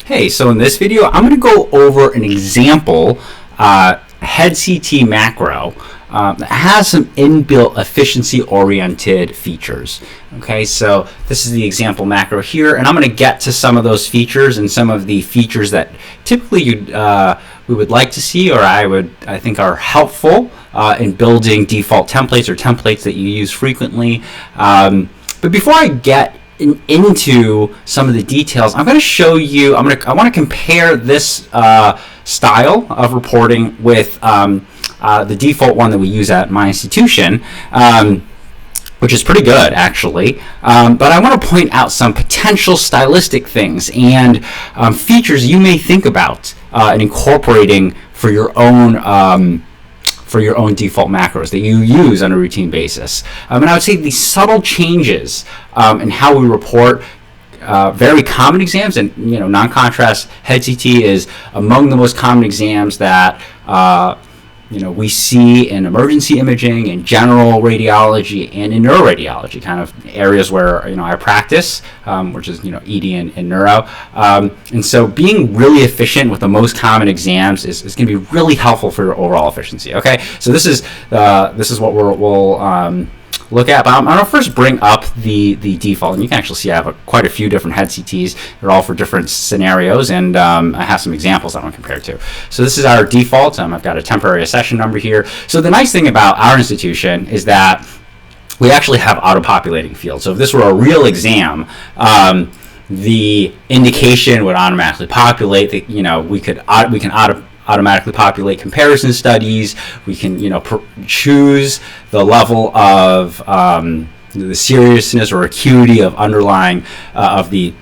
Hey, so in this video, I'm going to go over an example head CT macro that has some inbuilt efficiency-oriented features. Okay, so this is the example macro here, and I'm going to get to some of those features and some of the features that typically we would like to see, or I think are helpful in building default templates or templates that you use frequently. But before I get into some of the details, I'm going to show you. I want to compare this style of reporting with the default one that we use at my institution, which is pretty good actually. But I want to point out some potential stylistic things and features you may think about and incorporating for your own default macros that you use on a routine basis. And I would say these subtle changes in how we report very common exams, and non-contrast head CT is among the most common exams that we see in emergency imaging, in general radiology, and in neuroradiology, kind of areas where I practice, which is ED and neuro. And so being really efficient with the most common exams is going to be really helpful for your overall efficiency. Okay, so this is what we'll look at, but I'm going to first bring up the default, and you can actually see I have quite a few different head CTs. They're all for different scenarios, and I have some examples I want to compare to. So this is our default. I've got a temporary accession number here. So the nice thing about our institution is that we actually have auto-populating fields. So if this were a real exam, the indication would automatically populate. We can automatically populate comparison studies. We can choose the level of the seriousness or acuity of underlying of the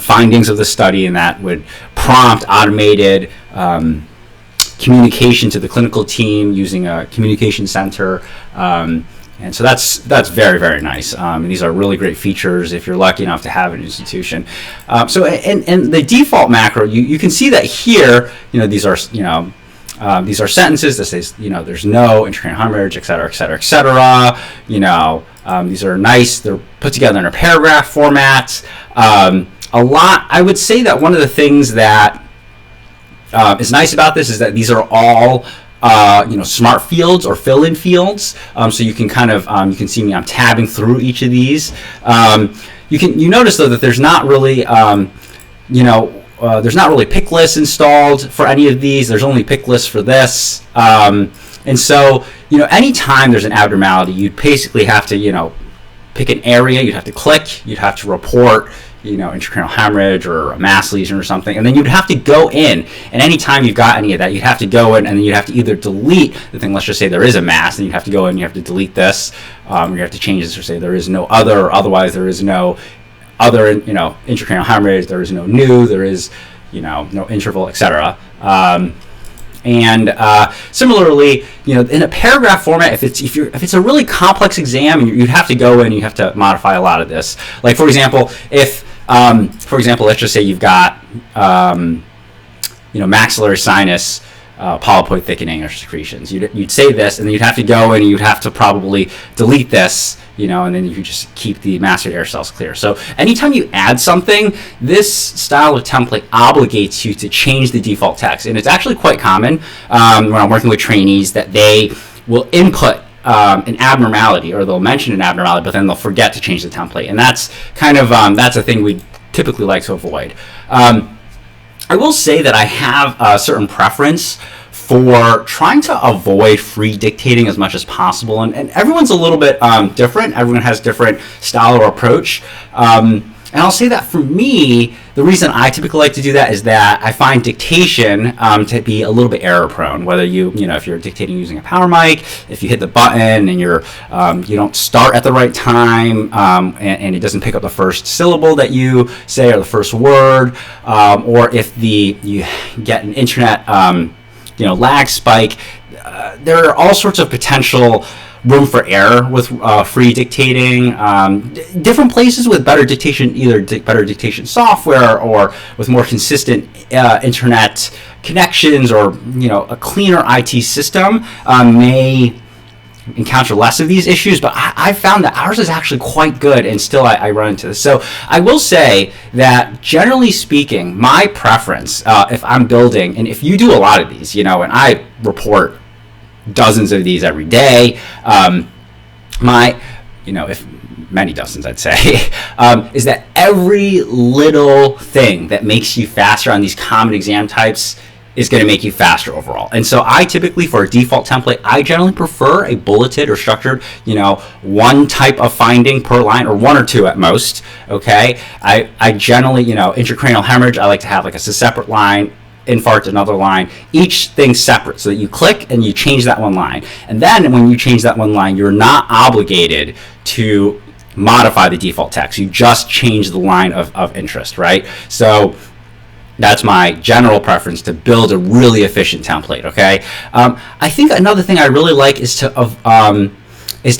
findings of the study, and that would prompt automated communication to the clinical team using a communication center. And so that's very, very nice. And these are really great features if you're lucky enough to have an institution. So in the default macro, you can see that here, these are sentences that says, there's no intracranial hemorrhage, et cetera, et cetera, et cetera. These are nice. They're put together in a paragraph format. I would say that one of the things that is nice about this is that these are all smart fields or fill-in fields. So you can kind of you can see me. I'm tabbing through each of these. You notice though that there's not really there's not really pick lists installed for any of these. There's only pick lists for this. And so anytime there's an abnormality, you'd basically have to pick an area. You'd have to click. You'd have to report intracranial hemorrhage or a mass lesion or something, and then you'd have to go in, and anytime you've got any of that, you'd have to go in, and then you'd have to either delete the thing. Let's just say there is a mass, and you'd have to go in, you have to delete this, or you have to change this, or say there is no other, or otherwise there is no other, intracranial hemorrhage, there is no new, there is, no interval, etc. And similarly, in a paragraph format, if it's a really complex exam, and you'd have to go in, you have to modify a lot of this. Like for example, let's just say you've got maxillary sinus polypoid thickening or secretions. You'd say this, and then you'd have to go in, and you'd have to probably delete this, and then you could just keep the mastoid air cells clear. So anytime you add something, this style of template obligates you to change the default text, and it's actually quite common when I'm working with trainees that they will input an abnormality, or they'll mention an abnormality, but then they'll forget to change the template, and that's kind of that's a thing we typically like to avoid. I will say that I have a certain preference for trying to avoid free dictating as much as possible, and everyone's a little bit different. Everyone has different style or approach. And I'll say that for me, the reason I typically like to do that is that I find dictation to be a little bit error prone. Whether if you're dictating using a power mic, if you hit the button and you don't start at the right time, and it doesn't pick up the first syllable that you say or the first word, or if you get an internet lag spike, there are all sorts of potential room for error with free dictating. Different places with better dictation, either better dictation software or with more consistent internet connections, or a cleaner IT system may encounter less of these issues, but I found that ours is actually quite good, and still I run into this. So I will say that generally speaking, my preference, if I'm building, and if you do a lot of these, and I report dozens of these every day, if many dozens, I'd say, is that every little thing that makes you faster on these common exam types is going to make you faster overall. And so I typically, for a default template, I generally prefer a bulleted or structured, one type of finding per line, or one or two at most, okay? I generally, intracranial hemorrhage, I like to have like a separate line, infarct another line, each thing separate, so that you click and you change that one line. And then when you change that one line, you're not obligated to modify the default text. You just change the line of interest, right? So that's my general preference, to build a really efficient template, okay? I think another thing I really like is to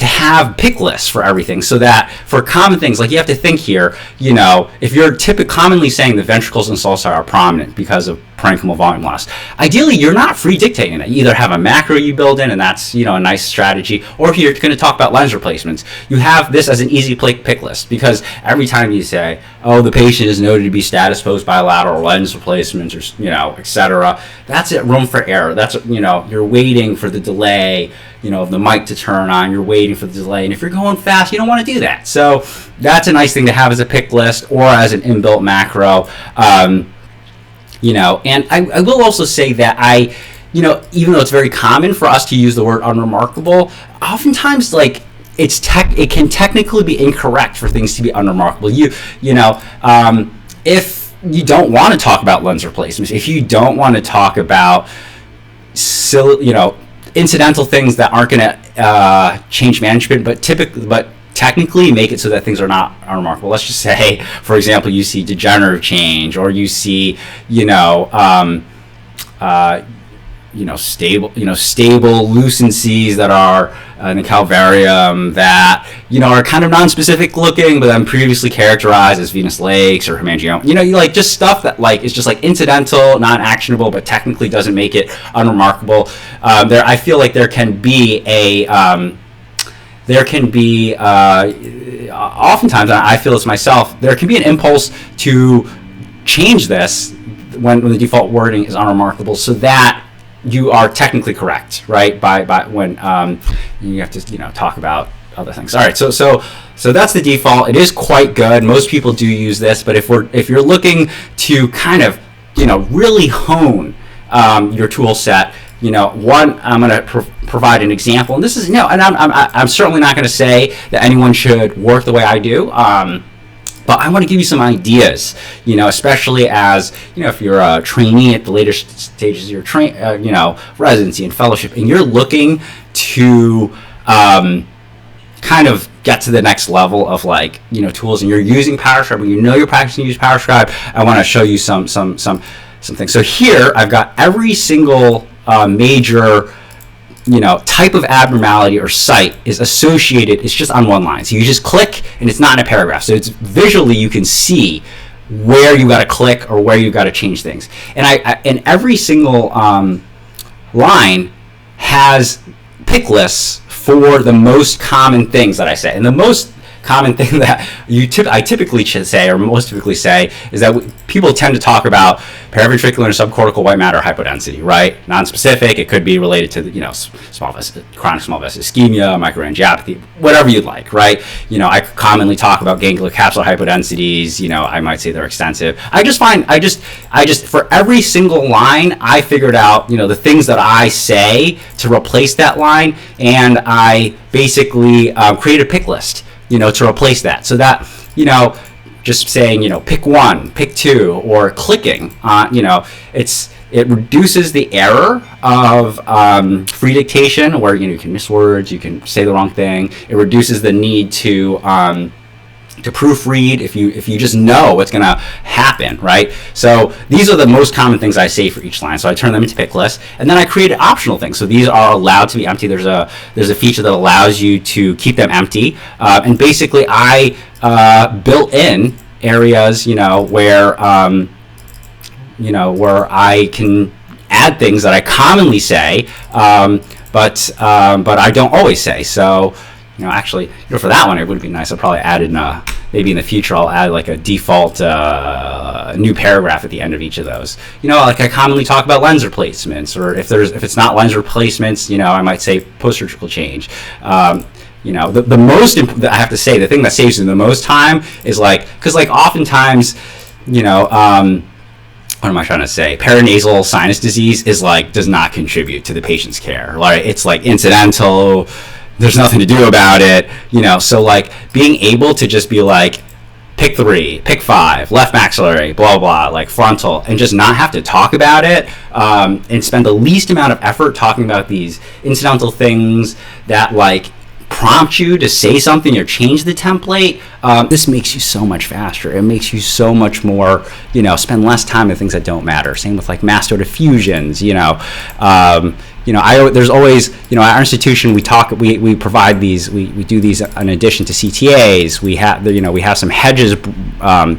have pick lists for everything, so that for common things, like you have to think here, if you're commonly saying the ventricles and sulci are prominent because of parenchymal volume loss, ideally you're not free dictating that. You either have a macro you build in, and that's a nice strategy, or if you're going to talk about lens replacements, you have this as an easy pick list, because every time you say, oh, the patient is noted to be status post bilateral lens replacements, or etc., that's it, room for error. That's you're waiting for the delay of the mic to turn on, you're waiting for the delay, and if you're going fast, you don't want to do that. So that's a nice thing to have as a pick list or as an inbuilt macro. And I will also say that even though it's very common for us to use the word unremarkable, oftentimes it can technically be incorrect for things to be unremarkable. If you don't want to talk about lens replacements, if you don't want to talk about incidental things that aren't going to change management, but technically make it so that things are not unremarkable. Let's just say, for example, you see degenerative change, or you see, stable lucencies that are in the calvarium that are kind of non-specific looking, but then previously characterized as venous lakes or hemangioma. Just stuff that is just incidental, non-actionable, but technically doesn't make it unremarkable. I feel like there can be oftentimes, I feel this myself, there can be an impulse to change this when the default wording is unremarkable, so that you are technically correct, right? By when you have to talk about other things. All right, so that's the default. It is quite good. Most people do use this, but if you're looking to kind of really hone your tool set, one, I'm going to provide an example, and this is and I'm certainly not going to say that anyone should work the way I do. But I want to give you some ideas, especially as, if you're a trainee at the later stages of your residency and fellowship, and you're looking to kind of get to the next level of tools, and you're using PowerScribe, and you're practicing to use PowerScribe. I want to show you some things. So here I've got every single major type of abnormality or site is associated. It's just on one line, so you just click, and it's not in a paragraph, so it's visually you can see where you got to click or where you got to change things. And every single line has pick lists for the most common things that I say. And the most common thing that I typically should say, or most typically say, is that people tend to talk about paraventricular and subcortical white matter hypodensity, right? Non-specific. It could be related to chronic small vessel ischemia, microangiopathy, whatever you'd like, right? I commonly talk about ganglion capsular hypodensities. I might say they're extensive. I just for every single line, I figured out the things that I say to replace that line, and I basically create a pick list to replace that, so that just saying pick one, pick two, or clicking it reduces the error of free dictation, where you can miss words, you can say the wrong thing. It reduces the need to proofread if you just know what's going to happen, right? So these are the most common things I say for each line. So I turn them into pick lists, and then I create optional things. So these are allowed to be empty. There's a feature that allows you to keep them empty, and basically I built in areas where where I can add things that I commonly say, but but I don't always say. So, actually, for that one, it would be nice. I'll probably add in maybe in the future I'll add like a default new paragraph at the end of each of those. Like I commonly talk about lens replacements, or if it's not lens replacements, I might say post-surgical change. The most I have to say, the thing that saves me the most time is because oftentimes, what am I trying to say? Paranasal sinus disease does not contribute to the patient's care. It's incidental. There's nothing to do about it. So being able to just be pick 3, pick 5, left maxillary, blah, blah, frontal, and just not have to talk about it, and spend the least amount of effort talking about these incidental things that prompt you to say something or change the template. This makes you so much faster. It makes you so much more, spend less time on things that don't matter. Same with mastoid effusions, there's always, at our institution, we provide these, we do these in addition to CTAs. We have some hedges kind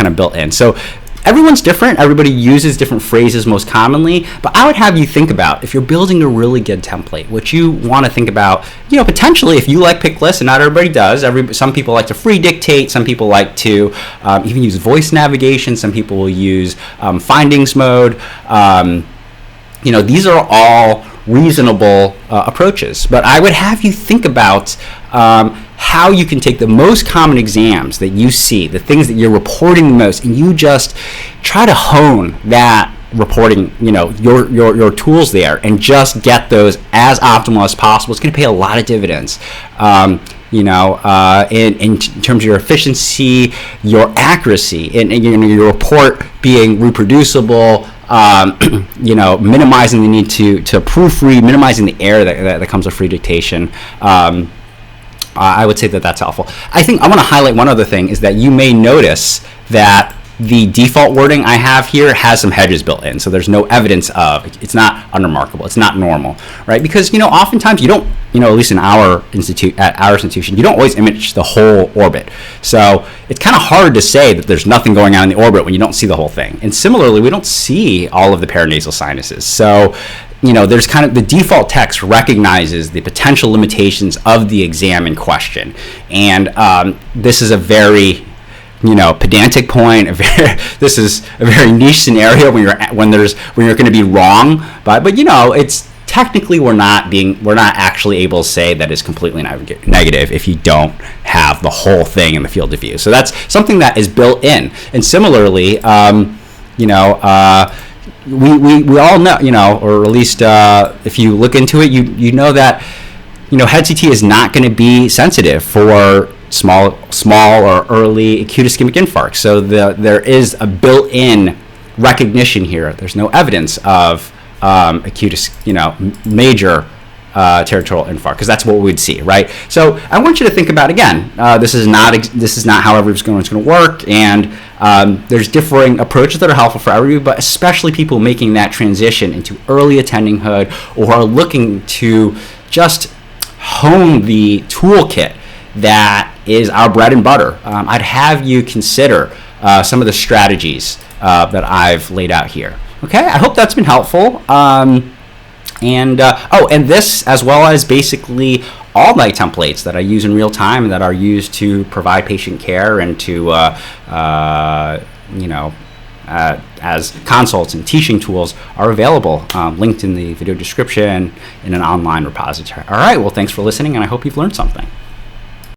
of built in. So everyone's different. Everybody uses different phrases most commonly, but I would have you think about, if you're building a really good template, what you want to think about, potentially if you like pick lists, and not everybody does. Some people like to free dictate. Some people like to even use voice navigation. Some people will use findings mode. These are all reasonable approaches, but I would have you think about how you can take the most common exams that you see, the things that you're reporting the most, and you just try to hone that reporting, your tools there, and just get those as optimal as possible. It's going to pay a lot of dividends. In terms of your efficiency, your accuracy, and your report being reproducible, minimizing the need to proofread, minimizing the error that comes with free dictation. I would say that's helpful. I think I want to highlight one other thing, is that you may notice that the default wording I have here has some hedges built in, so there's no evidence of, it's not unremarkable, it's not normal, right? Because oftentimes you don't, at least in our institution, you don't always image the whole orbit. So it's kind of hard to say that there's nothing going on in the orbit when you don't see the whole thing. And similarly, we don't see all of the paranasal sinuses. So there's kind of the default text recognizes the potential limitations of the exam in question, and this is a very pedantic point. This is a very niche scenario when you're going to be wrong, but it's technically we're not actually able to say that it's completely negative if you don't have the whole thing in the field of view. So that's something that is built in, and similarly, we all know, or at least if you look into it, you know that head CT is not going to be sensitive for small or early acute ischemic infarct. So there is a built-in recognition here. There's no evidence of acute, major territorial infarct, because that's what we would see, right? So I want you to think about, again, this is not how it's going to work, and there's differing approaches that are helpful for everybody, but especially people making that transition into early attendinghood, or are looking to just hone the toolkit that is our bread and butter. I'd have you consider some of the strategies that I've laid out here. Okay, I hope that's been helpful. And this, as well as basically all my templates that I use in real time and that are used to provide patient care and to, as consults and teaching tools, are available, linked in the video description in an online repository. All right, well, thanks for listening, and I hope you've learned something.